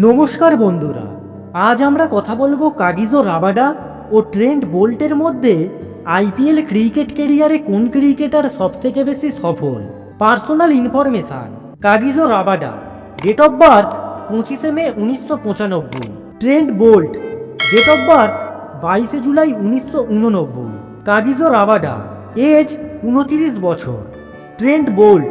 নমস্কার বন্ধুরা, আজ আমরা কথা বলবো কাগিজো রাবাডা ও ট্রেন্ট বোল্টের মধ্যে আইপিএল ক্রিকেট ক্যারিয়ারে কোন ক্রিকেটার সবথেকে বেশি সফল। Personal information. Kagiso Rabada, date of birth 25 May 1995। Trent Boult, date of birth 22 July 1989। Kagiso Rabada, age 29 বছর। ট্রেন্ট বোল্ট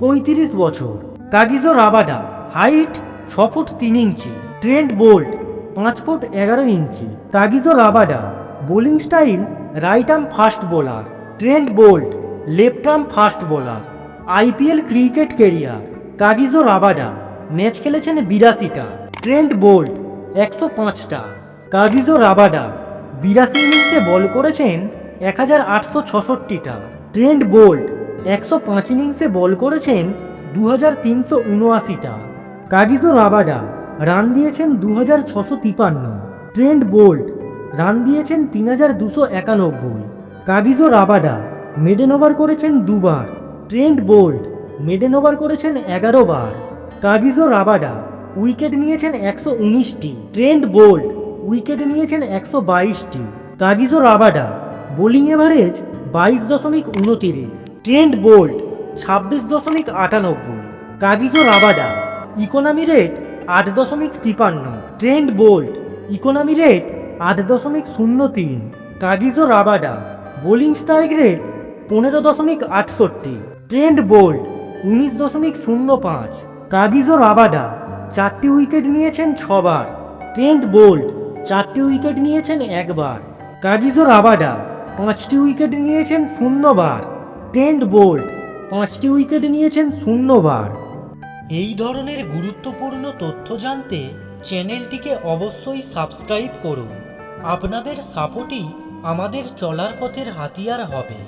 35 বছর। Kagiso Rabada, height 6 foot 3 inch. Trent Boult 5 foot 11 inch. Kagiso Rabada, bowling style right arm fast bowler. Trent Boult left arm fast bowler. IPL cricket career. Kagiso Rabada match খেলেছেন 82টা। Trent Boult 105টা। কাগিজো Rabada 82 ইনিংসে বল করেছেন 1866টা। Trent Boult 105 ইনিংসে বল করেছেন 2379টা। কাগিজো Rabada run দিয়েছেন 2653। Trent Boult run দিয়েছেন 3291। কাগিজো Rabada maiden over করেছেন 2 বার। ট্রেন্ট বোল্ট মেডেন ওভার করেছেন 11 বার। কাগিজো রাবাডা উইকেট নিয়েছেন 119টি। ট্রেন্ট বোল্ট উইকেট নিয়েছেন 122টি। Kagiso Rabada bowling average 22.29। Trent Boult 26.98। Kagiso Rabada economy rate 8.53। Trent Boult economy rate 8.03। Kagiso Rabada bowling strike rate 15.68। Trent Boult 19.05। Kagiso Rabada 4টি wicket নিয়েছেন 6 বার। Trent Boult 4টি wicket নিয়েছেন 1 বার। Kagiso Rabada 5টি wicket নিয়েছেন 0 বার। ট্রেন্ট বোল্ট 5টি উইকেট নিয়েছেন 0 বার। এই ধরনের গুরুত্বপূর্ণ তথ্য জানতে চ্যানেলটিকে অবশ্যই সাবস্ক্রাইব করুন। আপনাদের সাপোর্টই আমাদের চলার পথের হাতিয়ার হবে।